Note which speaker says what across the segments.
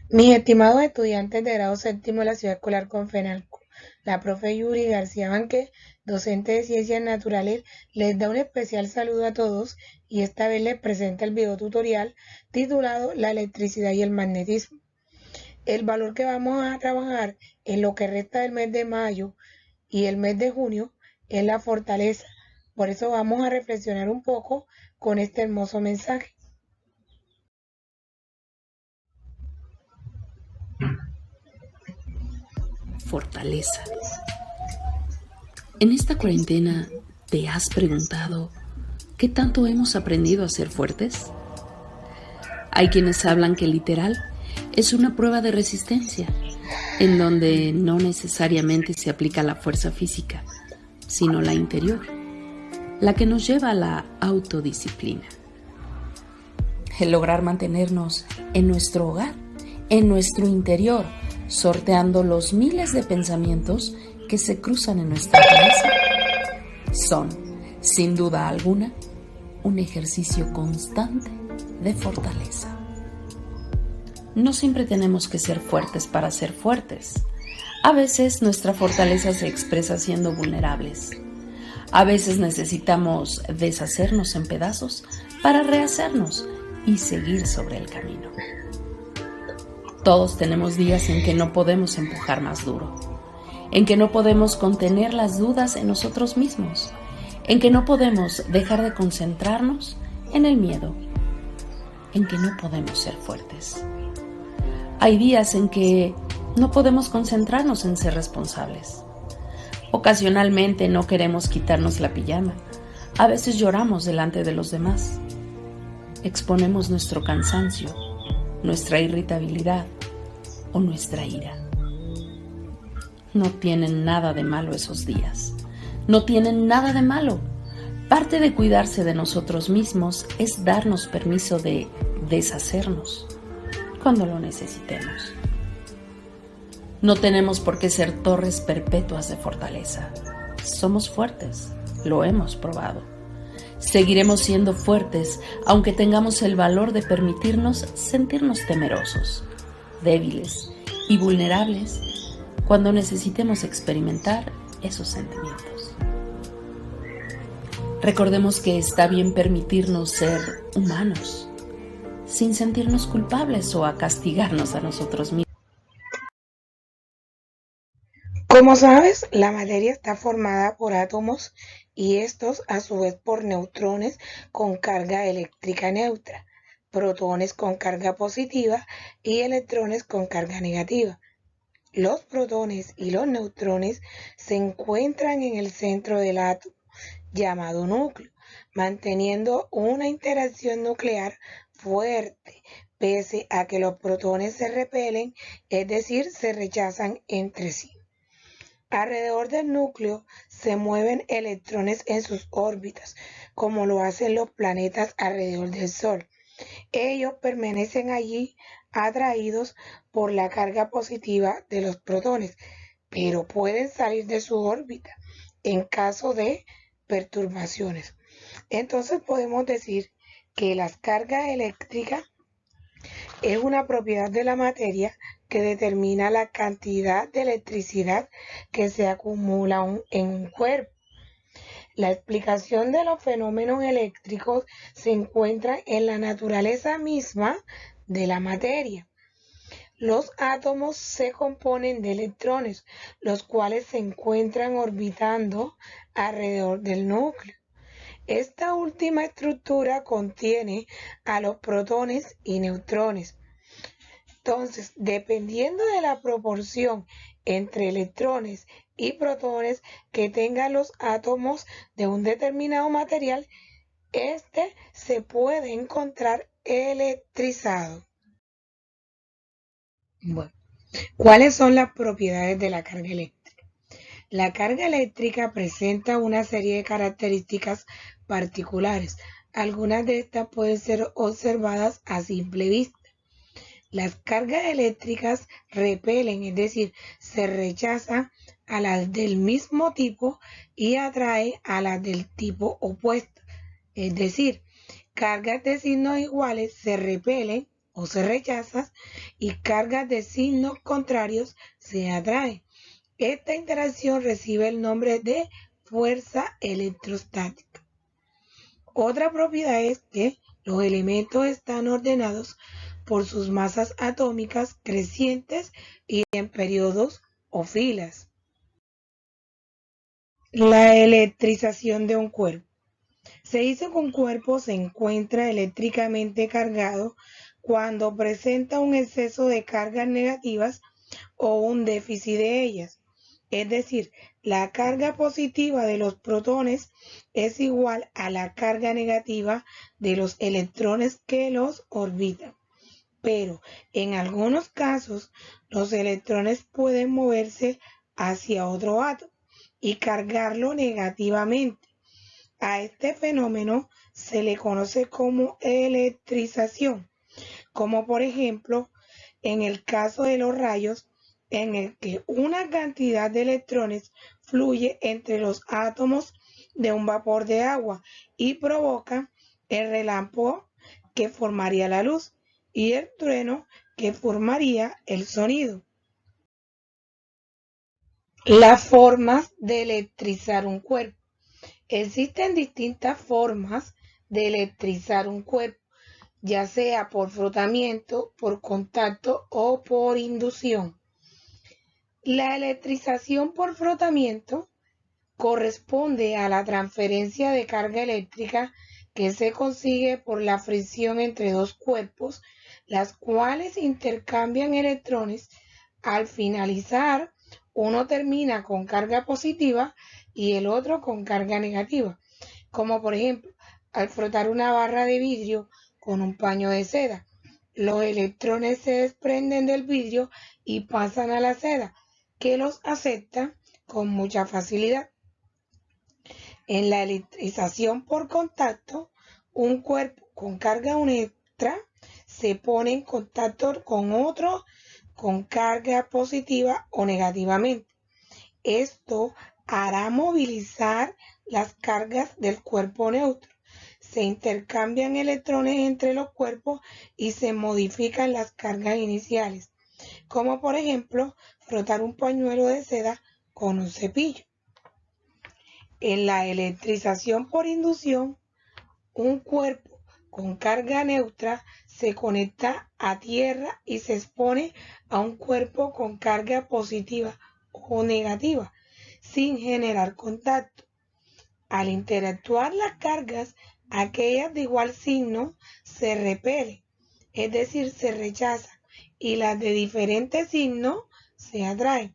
Speaker 1: Mis estimados estudiantes de grado séptimo de la Ciudad Escolar Confenalco, la profe Yuri García Banquet, docente de Ciencias Naturales, les da un especial saludo a todos y esta vez les presenta el video tutorial titulado La electricidad y el magnetismo. El valor que vamos a trabajar en lo que resta del mes de mayo y el mes de junio es la fortaleza. Por eso vamos a reflexionar un poco con este hermoso mensaje.
Speaker 2: Fortaleza. En esta cuarentena, ¿te has preguntado qué tanto hemos aprendido a ser fuertes? Hay quienes hablan que literal es una prueba de resistencia, en donde no necesariamente se aplica la fuerza física, sino la interior, la que nos lleva a la autodisciplina. El lograr mantenernos en nuestro hogar, en nuestro interior, sorteando los miles de pensamientos que se cruzan en nuestra cabeza, son, sin duda alguna, un ejercicio constante de fortaleza. No siempre tenemos que ser fuertes para ser fuertes. A veces nuestra fortaleza se expresa siendo vulnerables. A veces necesitamos deshacernos en pedazos para rehacernos y seguir sobre el camino. Todos tenemos días en que no podemos empujar más duro, en que no podemos contener las dudas en nosotros mismos, en que no podemos dejar de concentrarnos en el miedo, en que no podemos ser fuertes. Hay días en que no podemos concentrarnos en ser responsables. Ocasionalmente no queremos quitarnos la pijama. A veces lloramos delante de los demás. Exponemos nuestro cansancio, nuestra irritabilidad o nuestra ira. No tienen nada de malo esos días. No tienen nada de malo. Parte de cuidarse de nosotros mismos es darnos permiso de deshacernos cuando lo necesitemos. No tenemos por qué ser torres perpetuas de fortaleza. Somos fuertes, lo hemos probado. Seguiremos siendo fuertes aunque tengamos el valor de permitirnos sentirnos temerosos, débiles y vulnerables cuando necesitemos experimentar esos sentimientos. Recordemos que está bien permitirnos ser humanos, sin sentirnos culpables o a castigarnos a nosotros mismos.
Speaker 1: Como sabes, la materia está formada por átomos y estos a su vez por neutrones con carga eléctrica neutra, protones con carga positiva y electrones con carga negativa. Los protones y los neutrones se encuentran en el centro del átomo, llamado núcleo, manteniendo una interacción nuclear fuerte, pese a que los protones se repelen, es decir, se rechazan entre sí. Alrededor del núcleo se mueven electrones en sus órbitas, como lo hacen los planetas alrededor del Sol. Ellos permanecen allí atraídos por la carga positiva de los protones, pero pueden salir de su órbita en caso de perturbaciones. Entonces podemos decir que las cargas eléctricas es una propiedad de la materia que determina la cantidad de electricidad que se acumula en un cuerpo. La explicación de los fenómenos eléctricos se encuentra en la naturaleza misma de la materia. Los átomos se componen de electrones, los cuales se encuentran orbitando alrededor del núcleo. Esta última estructura contiene a los protones y neutrones. Entonces, dependiendo de la proporción entre electrones y protones que tengan los átomos de un determinado material, este se puede encontrar electrizado. Bueno, ¿cuáles son las propiedades de la carga eléctrica? La carga eléctrica presenta una serie de características particulares. Algunas de estas pueden ser observadas a simple vista. Las cargas eléctricas repelen, es decir, se rechazan a las del mismo tipo y atraen a las del tipo opuesto. Es decir, cargas de signos iguales se repelen o se rechazan y cargas de signos contrarios se atraen. Esta interacción recibe el nombre de fuerza electrostática. Otra propiedad es que los elementos están ordenados por sus masas atómicas crecientes y en periodos o filas. La electrización de un cuerpo. Se dice que un cuerpo se encuentra eléctricamente cargado cuando presenta un exceso de cargas negativas o un déficit de ellas. Es decir, la carga positiva de los protones es igual a la carga negativa de los electrones que los orbitan. Pero en algunos casos, los electrones pueden moverse hacia otro átomo y cargarlo negativamente. A este fenómeno se le conoce como electrización, como por ejemplo en el caso de los rayos, en el que una cantidad de electrones fluye entre los átomos de un vapor de agua y provoca el relámpago que formaría la luz y el trueno que formaría el sonido. Las formas de electrizar un cuerpo. Existen distintas formas de electrizar un cuerpo, ya sea por frotamiento, por contacto o por inducción. La electrización por frotamiento corresponde a la transferencia de carga eléctrica que se consigue por la fricción entre dos cuerpos, las cuales intercambian electrones. Al finalizar, uno termina con carga positiva y el otro con carga negativa, como por ejemplo al frotar una barra de vidrio con un paño de seda. Los electrones se desprenden del vidrio y pasan a la seda, que los acepta con mucha facilidad. En la electrización por contacto, un cuerpo con carga neutra se pone en contacto con otro con carga positiva o negativamente. Esto hará movilizar las cargas del cuerpo neutro. Se intercambian electrones entre los cuerpos y se modifican las cargas iniciales, como por ejemplo frotar un pañuelo de seda con un cepillo. En la electrización por inducción, un cuerpo con carga neutra se conecta a tierra y se expone a un cuerpo con carga positiva o negativa, sin generar contacto. Al interactuar las cargas, aquellas de igual signo se repelen, es decir, se rechazan, y las de diferente signo se atraen.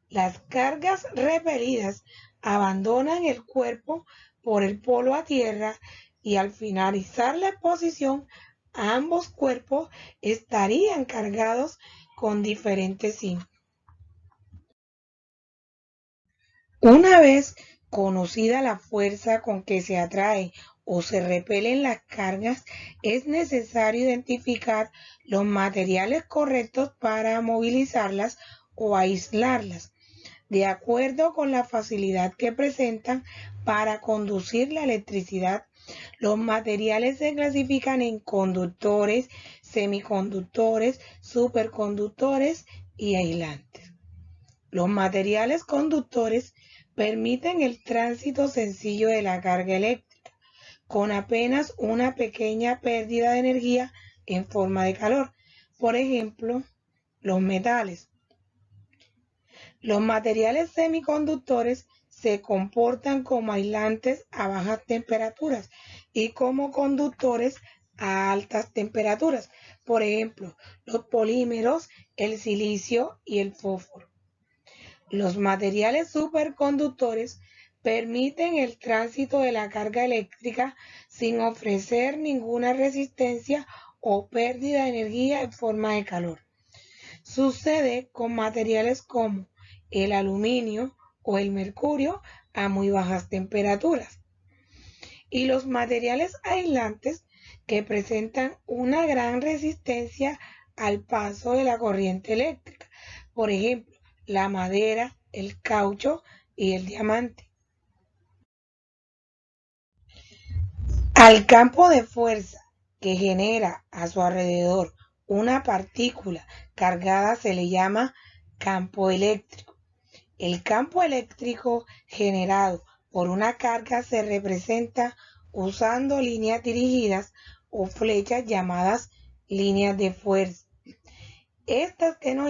Speaker 1: Las cargas repelidas abandonan el cuerpo por el polo a tierra y al finalizar la exposición, ambos cuerpos estarían cargados con diferentes signos. Una vez conocida la fuerza con que se atrae o se repelen las cargas, es necesario identificar los materiales correctos para movilizarlas o aislarlas, de acuerdo con la facilidad que presentan para conducir la electricidad. Los materiales se clasifican en conductores, semiconductores, superconductores y aislantes. Los materiales conductores permiten el tránsito sencillo de la carga eléctrica, con apenas una pequeña pérdida de energía en forma de calor. Por ejemplo, los metales. Los materiales semiconductores se comportan como aislantes a bajas temperaturas y como conductores a altas temperaturas. Por ejemplo, los polímeros, el silicio y el fósforo. Los materiales superconductores permiten el tránsito de la carga eléctrica sin ofrecer ninguna resistencia o pérdida de energía en forma de calor. Sucede con materiales como el aluminio o el mercurio a muy bajas temperaturas. Y los materiales aislantes que presentan una gran resistencia al paso de la corriente eléctrica. Por ejemplo, la madera, el caucho y el diamante. Al campo de fuerza que genera a su alrededor una partícula cargada se le llama campo eléctrico. El campo eléctrico generado por una carga se representa usando líneas dirigidas o flechas llamadas líneas de fuerza. Estas que nos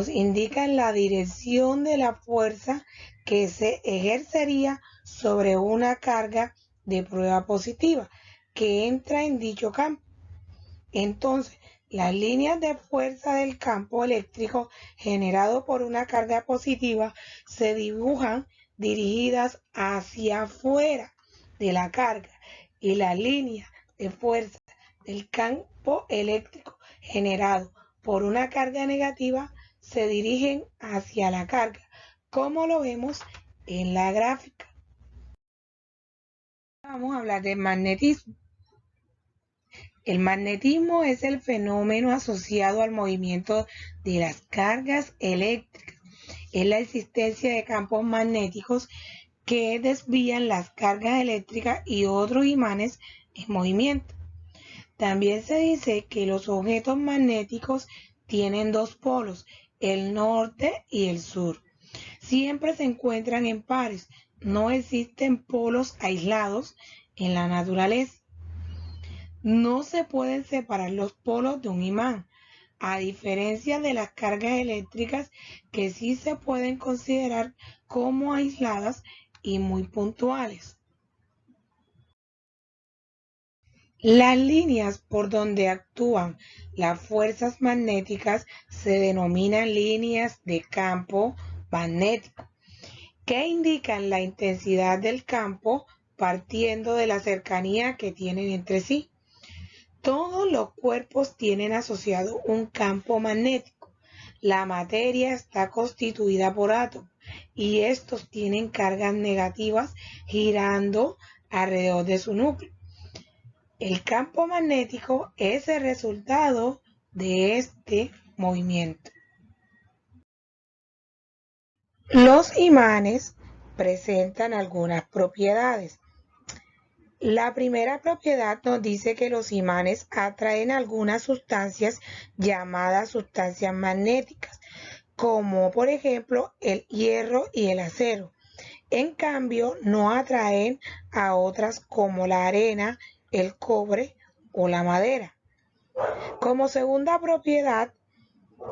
Speaker 1: indican la dirección de la fuerza que se ejercería sobre una carga de prueba positiva que entra en dicho campo. Entonces, las líneas de fuerza del campo eléctrico generado por una carga positiva se dibujan dirigidas hacia afuera de la carga y las líneas de fuerza del campo eléctrico generado por una carga negativa se dirigen hacia la carga, como lo vemos en la gráfica. Vamos a hablar del magnetismo. El magnetismo es el fenómeno asociado al movimiento de las cargas eléctricas. Es la existencia de campos magnéticos que desvían las cargas eléctricas y otros imanes en movimiento. También se dice que los objetos magnéticos tienen dos polos, el norte y el sur. Siempre se encuentran en pares, no existen polos aislados en la naturaleza. No se pueden separar los polos de un imán, a diferencia de las cargas eléctricas que sí se pueden considerar como aisladas y muy puntuales. Las líneas por donde actúan las fuerzas magnéticas se denominan líneas de campo magnético, que indican la intensidad del campo partiendo de la cercanía que tienen entre sí. Todos los cuerpos tienen asociado un campo magnético. La materia está constituida por átomos y estos tienen cargas negativas girando alrededor de su núcleo. El campo magnético es el resultado de este movimiento. Los imanes presentan algunas propiedades. La primera propiedad nos dice que los imanes atraen algunas sustancias llamadas sustancias magnéticas, como por ejemplo el hierro y el acero. En cambio, no atraen a otras como la arena, el cobre o la madera. Como segunda propiedad,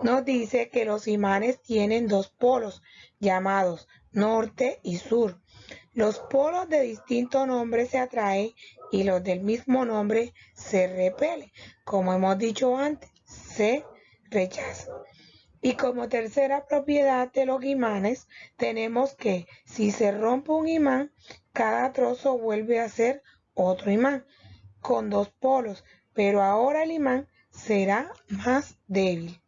Speaker 1: nos dice que los imanes tienen dos polos llamados norte y sur. Los polos de distinto nombre se atraen y los del mismo nombre se repelen. Como hemos dicho antes, se rechazan. Y como tercera propiedad de los imanes, tenemos que si se rompe un imán, cada trozo vuelve a ser otro imán con dos polos, pero ahora el imán será más débil.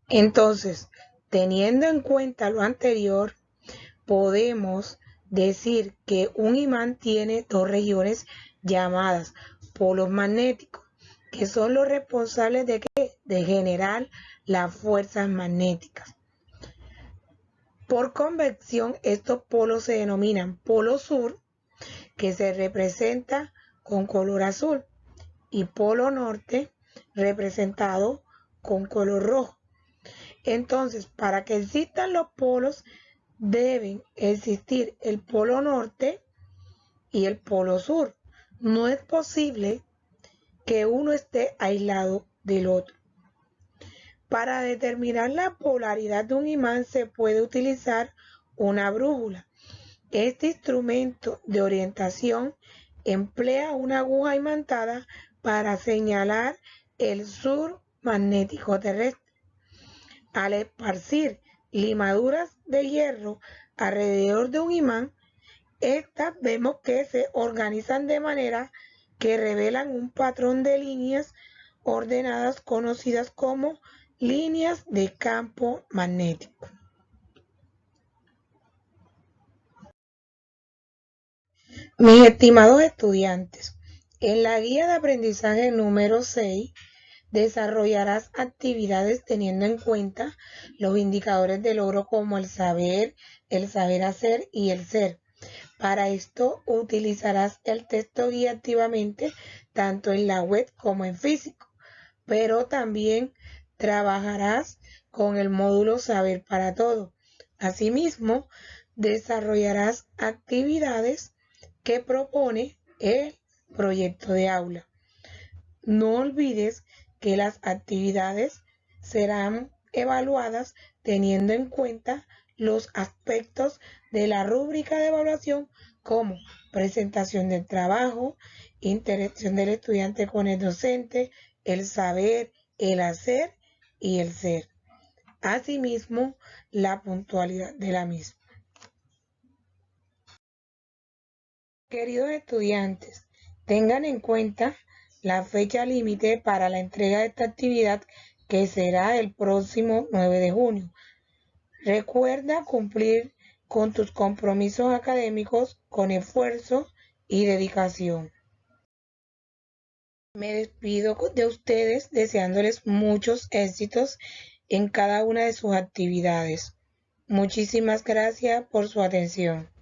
Speaker 1: Entonces, teniendo en cuenta lo anterior, podemos decir que un imán tiene dos regiones llamadas polos magnéticos, que son los responsables de generar las fuerzas magnéticas. Por convección, estos polos se denominan polo sur, que se representa con color azul, y polo norte, representado con color rojo. Entonces, para que existan los polos, deben existir el polo norte y el polo sur. No es posible que uno esté aislado del otro. Para determinar la polaridad de un imán se puede utilizar una brújula. Este instrumento de orientación emplea una aguja imantada para señalar el sur magnético terrestre. Al esparcir limaduras de hierro alrededor de un imán, estas vemos que se organizan de manera que revelan un patrón de líneas ordenadas conocidas como líneas de campo magnético. Mis estimados estudiantes, en la guía de aprendizaje número 6 desarrollarás actividades teniendo en cuenta los indicadores de logro como el saber hacer y el ser. Para esto utilizarás el texto guía activamente tanto en la web como en físico, pero también trabajarás con el módulo Saber para Todo. Asimismo, desarrollarás actividades que propone el proyecto de aula. No olvides que las actividades serán evaluadas teniendo en cuenta los aspectos de la rúbrica de evaluación como presentación del trabajo, interacción del estudiante con el docente, el saber, el hacer y el ser. Asimismo, la puntualidad de la misma. Queridos estudiantes, tengan en cuenta la fecha límite para la entrega de esta actividad, que será el próximo 9 de junio. Recuerda cumplir con tus compromisos académicos con esfuerzo y dedicación. Me despido de ustedes deseándoles muchos éxitos en cada una de sus actividades. Muchísimas gracias por su atención.